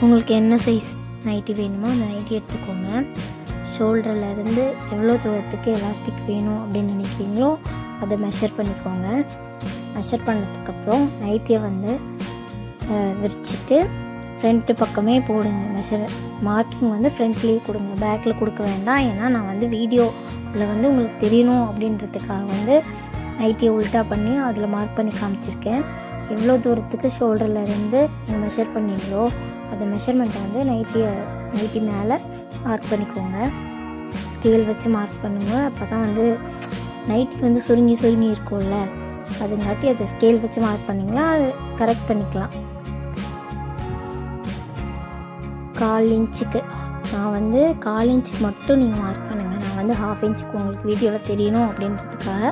உங்களுக்கு என்ன size nightie வேணுமோ அந்த நைட்டி எடுத்துக்கோங்க. ஷோல்டர்லேருந்து எவ்வளோ தூரத்துக்கு எலாஸ்டிக் வேணும் அப்படின்னு நினைக்கிறீங்களோ அதை மெஷர் பண்ணிக்கோங்க. மெஷர் பண்ணதுக்கப்புறம் நைட்டியை வந்து விரிச்சிட்டு ஃப்ரண்ட்டு பக்கமே போடுங்க. மார்க்கிங் வந்து ஃப்ரண்ட்லேயே கொடுங்க, பேக்கில் கொடுக்க வேண்டாம். ஏன்னா நான் வந்து வீடியோவில் வந்து உங்களுக்கு தெரியணும் அப்படின்றதுக்காக வந்து நைட்டியை உல்ட்டா பண்ணி அதில் மார்க் பண்ணி காமிச்சிருக்கேன். எவ்வளோ தூரத்துக்கு ஷோல்டர்லேருந்து நீங்கள் மெஷர் பண்ணீங்களோ அந்த மெஷர்மெண்ட்டை வந்து நைட்டி மேலே மார்க் பண்ணிக்கோங்க. ஸ்கேல் வச்சு மார்க் பண்ணுங்கள். அப்போ தான் வந்து நைட்டி வந்து சுருங்கி இருக்கும்ல, அதுங்காட்டி அதை ஸ்கேல் வச்சு மார்க் பண்ணிங்கன்னா அது கரெக்ட் பண்ணிக்கலாம். 1/4 இன்ச்சுக்கு நான் வந்து 1/4 இன்ச்சுக்கு மட்டும் நீங்கள் மார்க் பண்ணுங்கள். நான் வந்து 1/2 இன்ச்சுக்கு உங்களுக்கு வீடியோவில் தெரியணும் அப்படின்றதுக்காக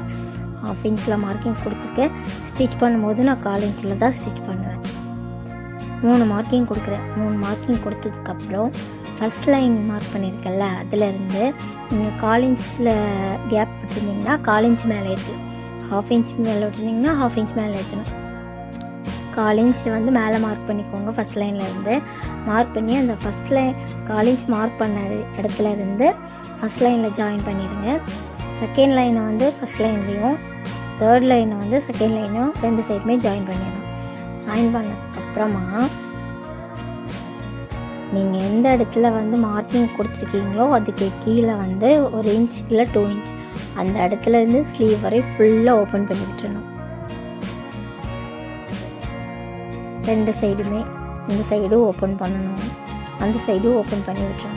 1/2 இன்ச்சில் மார்க்கிங் கொடுத்துருக்கேன். ஸ்டிச் பண்ணும்போது நான் 1/4 இன்ச்சில் தான் ஸ்டிச் பண்ணுவேன். 3 மார்க்கிங் கொடுக்குறேன். 3 மார்க்கிங் கொடுத்ததுக்கப்புறம் ஃபஸ்ட் லைன் மார்க் பண்ணியிருக்கேன்ல, அதிலேருந்து நீங்கள் 1/4 இன்ச்சில் கேப் விட்டுருந்தீங்கன்னா 1/4 இன்ச் மேலே ஏற்றணும். 1/2 இன்ச் மேலே விட்டுருந்தீங்கன்னா 1/2 இன்ச் மேலே ஏற்றணும். 1/4 இன்ச் வந்து மேலே மார்க் பண்ணிக்கோங்க. ஃபஸ்ட் லைன்லேருந்து மார்க் பண்ணி அந்த ஃபஸ்ட் லைன் 1/4 இன்ச் மார்க் பண்ண இடத்துல இருந்து ஃபஸ்ட் லைனில் ஜாயின் பண்ணிடுங்க. செகண்ட் லைனை வந்து ஃபஸ்ட் லைன்லேயும் தேர்ட் லைனை வந்து செகண்ட் லைனும் 2 சைடுமே ஜாயின் பண்ணிடணும். ஜாயின் பண்ணதுக்கப்புறமா நீங்கள் எந்த இடத்துல வந்து மார்க்கிங் கொடுத்துருக்கீங்களோ அதுக்கு கீழே வந்து 1 இன்ச் இல்லை 2 இன்ச் அந்த இடத்துலேருந்து ஸ்லீவ் வரை ஃபுல்லாக ஓப்பன் பண்ணி விட்டுறணும். 2 சைடுமே இந்த சைடும் ஓப்பன் பண்ணணும், அந்த சைடும் ஓப்பன் பண்ணி விட்டுறணும்.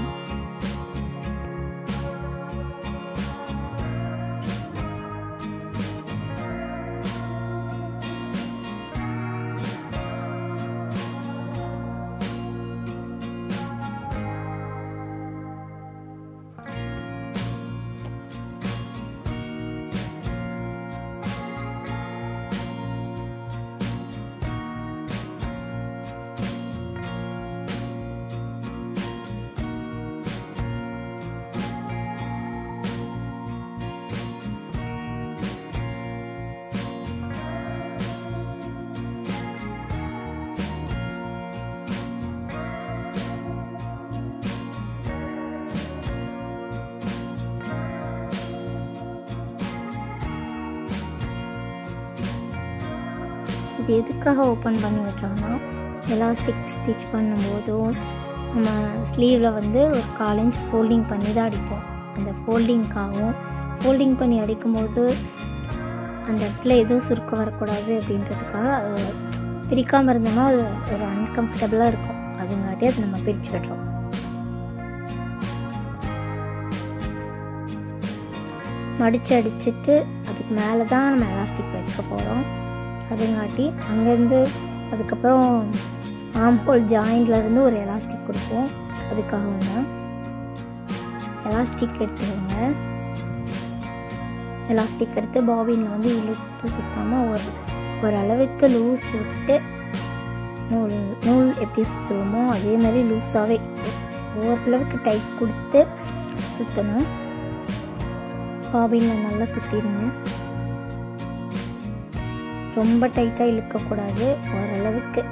இது எதுக்காக ஓப்பன் பண்ணி விட்டோம்னா, எலாஸ்டிக் ஸ்டிச் பண்ணும்போதும் நம்ம ஸ்லீவில் வந்து ஒரு 1/4 இன்ச் ஃபோல்டிங் பண்ணி தான் அடிப்போம். அந்த ஃபோல்டிங்காகவும் ஃபோல்டிங் பண்ணி அடிக்கும்போது அந்த இடத்துல எதுவும் சுருக்கம் வரக்கூடாது அப்படின்றதுக்காக அது பிரிக்காமல் இருந்தோம்னா அது ஒரு அன்கம்ஃபர்டபுளாக இருக்கும். அதுங்காட்டி அது நம்ம பிரித்து விடுறோம். மடித்து அடிச்சுட்டு அதுக்கு மேலே தான் நம்ம எலாஸ்டிக் வைக்க போகிறோம். அதுங்காட்டி அங்கேருந்து அதுக்கப்புறம் ஆம்ஹோல் ஜாயிண்ட்லேருந்து ஒரு எலாஸ்டிக் கொடுப்போம். அதுக்காக ஒன்று எலாஸ்டிக் எடுத்துக்கோங்க. எலாஸ்டிக் எடுத்து பாபினில் வந்து இழுத்து சுற்றாமல் ஓரளவுக்கு லூஸ் விட்டு நூல் எப்படி சுற்றுவோமோ அதே மாதிரி லூஸாகவே ஓரளவுக்கு டைட் கொடுத்து சுற்றணும். பாபினில் நல்லா சுற்றிடுங்க. ரொம்ப டைட்டாக இழுக்கக்கூடாது, ஓரளவுக்கு.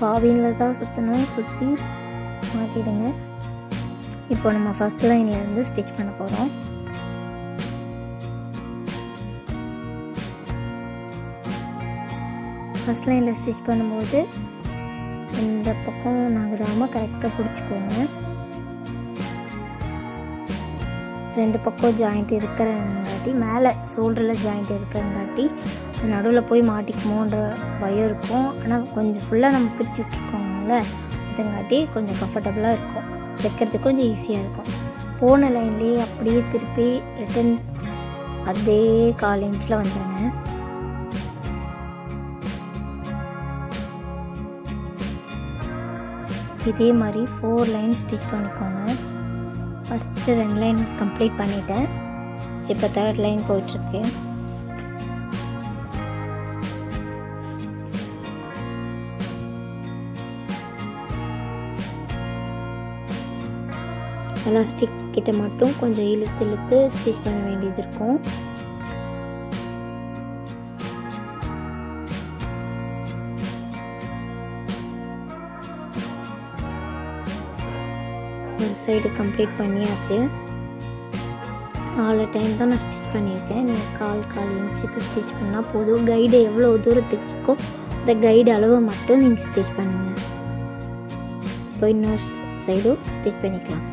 பாபினில் தான் சுற்றணும். சுற்றி மாட்டிடுங்க. இப்போ நம்ம ஃபஸ்ட் லைன்லேருந்து ஸ்டிச் பண்ண போகிறோம். ஃபஸ்ட் லைனில் ஸ்டிச் பண்ணும்போது இந்த பக்கம் நகராமல் கரெக்டாக பிடிச்சிக்கோங்க. 2 பக்கம் ஜாயிண்ட் இருக்கிறங்காட்டி மேலே ஷோல்டரில் ஜாயிண்ட் இருக்கிறங்காட்டி நடுவில் போய் மாட்டிக்குமோன்ற பயம் இருக்கும். ஆனால் கொஞ்சம் ஃபுல்லாக நம்ம பிரித்து விட்டுருக்கோம்ல, அதுங்காட்டி கொஞ்சம் கம்ஃபர்டபுளாக இருக்கும், தைக்கிறதுக்கு கொஞ்சம் ஈஸியாக இருக்கும். போன லைன்லேயே அப்படியே திருப்பி ரிட்டன் அதே 1/4 இன்ச்சில் வந்துடுங்க. இதே மாதிரி 4 லைன் ஸ்டிச் பண்ணிக்கோங்க. ஃபஸ்ட்டு 2 லைன் கம்ப்ளீட் பண்ணிட்டேன். இப்போ 3rd லைன் போயிட்டுருக்கு. எலாஸ்டிக் கிட்ட மட்டும் கொஞ்சம் இழுத்து ஸ்டிச் பண்ண வேண்டியது இருக்கும். ஒரு சைடு கம்ப்ளீட் பண்ணியாச்சு. 4 டைம் தான் நான் ஸ்டிச் பண்ணியிருக்கேன். நீங்கள் 1/4 இன்ச்சுக்கு ஸ்டிச் பண்ணால் போதும். கைடு எவ்வளோ தூரத்துக்கு இருக்கோ அந்த கைடு அளவு மட்டும் நீங்கள் ஸ்டிச் பண்ணுங்கள். இப்போ இன்னொரு சைடும் ஸ்டிச் பண்ணிக்கலாம்.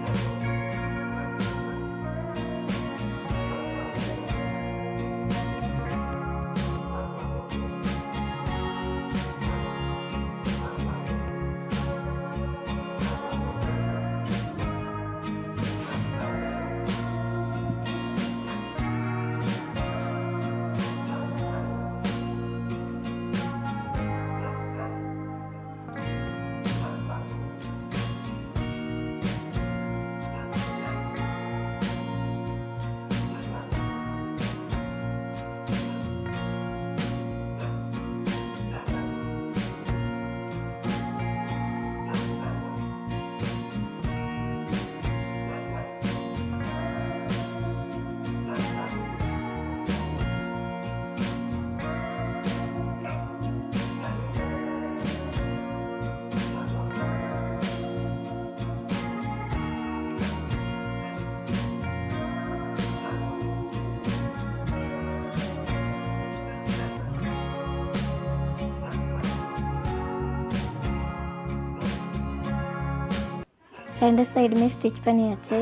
ரெண்டு சைடுமே ஸ்டிச் பண்ணியாச்சு.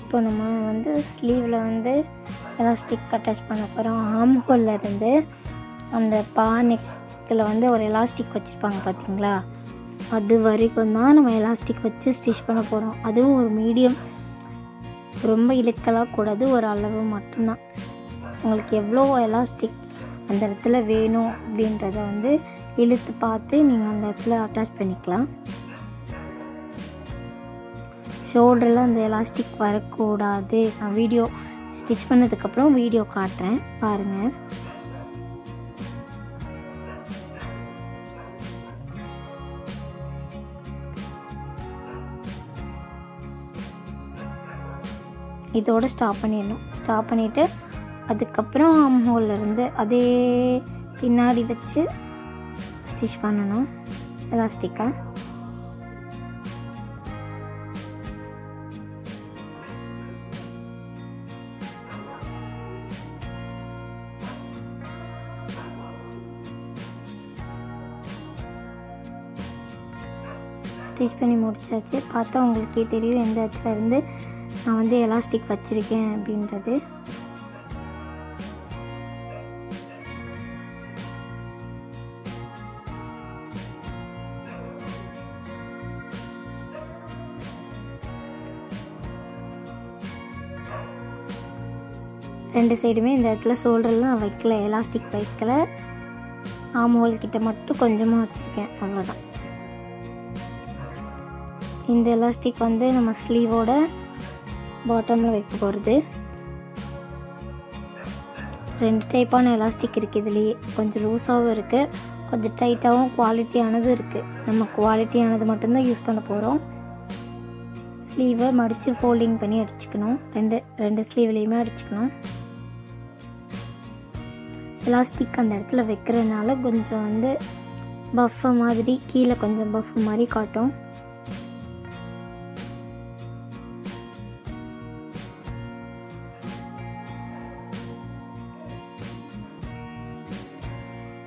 இப்போ நம்ம வந்து ஸ்லீவில் வந்து எலாஸ்டிக் அட்டாச் பண்ண போகிறோம். ஆர்ம் ஹோலில் இருந்து அந்த பானைக்கில் வந்து ஒரு எலாஸ்டிக் வச்சுருப்பாங்க பார்த்தீங்களா, அது வரைக்கும் தான் நம்ம எலாஸ்டிக் வச்சு ஸ்டிச் பண்ண போகிறோம். அதுவும் ஒரு மீடியம், ரொம்ப இழுக்கலாம் கூடாது, ஒரு அளவு மட்டும்தான். உங்களுக்கு எவ்வளோ எலாஸ்டிக் அந்த இடத்துல வேணும் அப்படின்றத வந்து இழுத்து பார்த்து நீங்கள் அந்த இடத்துல அட்டாச் பண்ணிக்கலாம். ஷோல்டரில் அந்த எலாஸ்டிக் வரக்கூடாது. நான் வீடியோ ஸ்டிச் பண்ணதுக்கப்புறம் வீடியோ காட்டுறேன் பாருங்கள். இதோட ஸ்டாப் பண்ணிடணும். ஸ்டாப் பண்ணிவிட்டு அதுக்கப்புறம் ஆர்ம் ஹோலில் இருந்து அதே பின்னாடி வச்சு ஸ்டிச் பண்ணணும் எலாஸ்டிக்கை. ஸ்டிச் பண்ணி முடிச்சாச்சு. பார்த்தா உங்களுக்கே தெரியும் எந்த இடத்துல இருந்து நான் வந்து எலாஸ்டிக் வச்சுருக்கேன் அப்படின்றது. ரெண்டு சைடுமே இந்த இடத்துல ஷோல்டர்லாம் வைக்கல, எலாஸ்டிக் வைக்கல. ஆர்ம் ஹோல் கிட்ட மட்டும் கொஞ்சமாக வச்சுருக்கேன், அவ்வளோதான். இந்த எலாஸ்டிக் வந்து நம்ம ஸ்லீவோட பாட்டமில் வைக்க போகிறது. 2 டைப்பான எலாஸ்டிக் இருக்குது இதுலேயே. கொஞ்சம் லூஸாகவும் இருக்குது, கொஞ்சம் டைட்டாகவும் குவாலிட்டியானதும் இருக்குது. நம்ம குவாலிட்டியானது மட்டும்தான் யூஸ் பண்ண போகிறோம். ஸ்லீவை மடித்து ஃபோல்டிங் பண்ணி அடிச்சுக்கணும். ரெண்டு ஸ்லீவ்லேயுமே அடிச்சுக்கணும். எலாஸ்டிக் அந்த இடத்துல வைக்கிறதுனால கொஞ்சம் வந்து பஃப் மாதிரி, கீழே கொஞ்சம் பஃப் மாதிரி காட்டும்.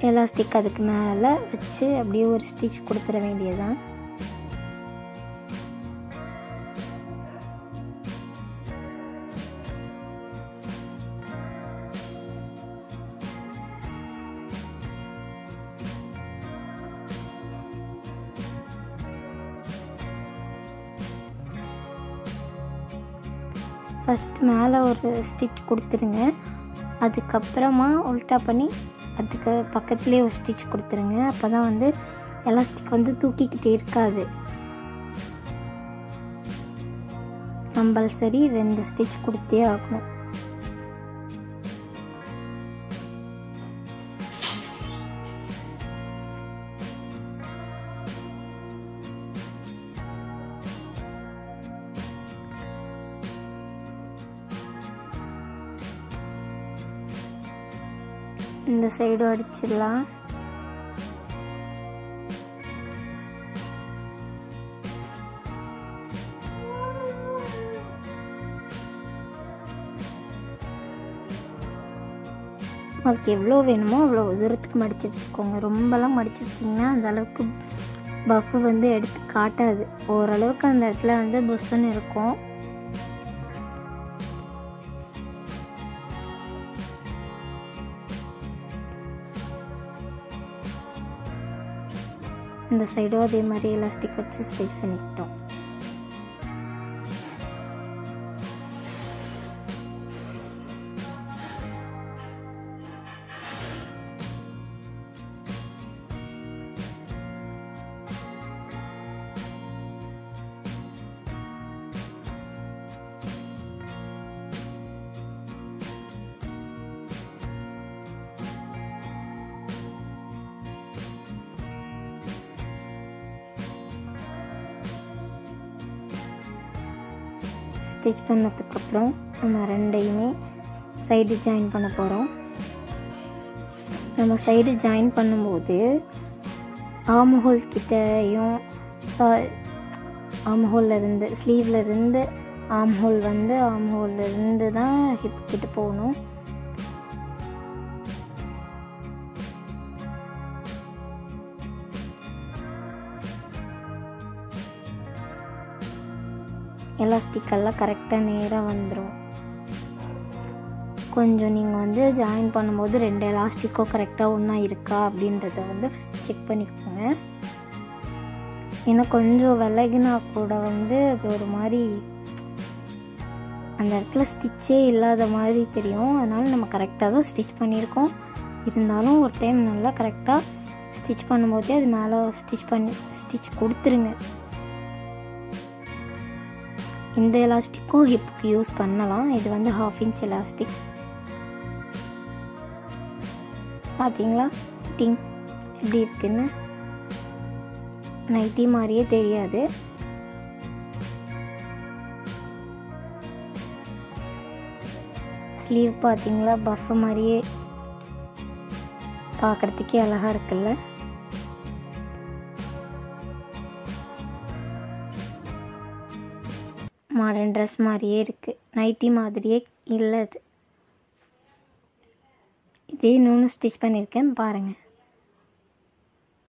எலாஸ்டிக் அதுக்கு மேலே வச்சு அப்படியே ஒரு ஸ்டிச் கொடுத்துட வேண்டியதுதான். ஃபஸ்ட் மேலே ஒரு ஸ்டிச் கொடுத்துருங்க. அதுக்கப்புறமா உல்ட்டா பண்ணி அதுக்கு பக்கத்துலேயே ஒரு ஸ்டிச் கொடுத்துருங்க. அப்போ தான் வந்து எலாஸ்டிக் வந்து தூக்கிக்கிட்டே இருக்காது. கம்பல்சரி 2 ஸ்டிச் கொடுத்தே ஆகணும். இந்த சைடும் அடிச்சிடலாம். அதுக்கு எவ்வளோ வேணுமோ அவ்வளோ தூரத்துக்கு மடிச்சு வச்சுக்கோங்க. ரொம்பலாம் மடிச்சு வச்சிங்கன்னா அந்த அளவுக்கு பஃப் வந்து எடுத்து காட்டாது. ஓரளவுக்கு அந்த இடத்துல வந்து புஷ்ஷுன்னு இருக்கும். இந்த சைடும் அதே மாதிரி எலாஸ்டிக் வச்சு ஸ்டிச் பண்ணிக்கிட்டோம். ஸ்டிச் பண்ணதுக்கப்புறம் நம்ம ரெண்டையுமே சைடு ஜாயின் பண்ண போகிறோம். நம்ம சைடு ஜாயின் பண்ணும்போது ஆர்ம் ஹோல் கிட்டையும் ஆர்ம் ஹோலில் இருந்து ஸ்லீவில் இருந்து ஆர்ம் ஹோல் வந்து ஆர்ம் ஹோலில் இருந்து தான் ஹிப் கிட்ட போகணும். எலாஸ்டிக்கெல்லாம் கரெக்டாக நேராக வந்துடும். கொஞ்சம் நீங்கள் வந்து ஜாயின் பண்ணும்போது 2 எலாஸ்டிக்கும் கரெக்டாக ஒன்றா இருக்கா அப்படின்றத வந்து செக் பண்ணிக்கோங்க. ஏன்னா கொஞ்சம் விலகினா கூட வந்து அது ஒரு மாதிரி அந்த இடத்துல ஸ்டிச்சே இல்லாத மாதிரி தெரியும். அதனால் நம்ம கரெக்டாக தான் ஸ்டிச் பண்ணியிருக்கோம். இருந்தாலும் ஒரு டைம் நல்லா கரெக்டாக ஸ்டிச் பண்ணும்போதே அது மேலே ஸ்டிச் கொடுத்துருங்க. இந்த எலாஸ்டிக்கும் ஹிப்புக்கு யூஸ் பண்ணலாம். இது வந்து 1/2 இன்ச் எலாஸ்டிக். பார்த்தீங்களா ஃபிட்டிங் எப்படி இருக்குன்னு? நைட்டி மாதிரியே தெரியாது. ஸ்லீவ் பார்த்தீங்களா பஃப் மாதிரியே பார்க்குறதுக்கே அழகாக இருக்குல்ல? மாடர்ன் ட்ரெஸ் மாதிரியே இருக்குது. நைட்டி மாதிரியே இல்லை அது. இதே இன்னொன்று ஸ்டிச் பண்ணியிருக்கேன் பாருங்கள்.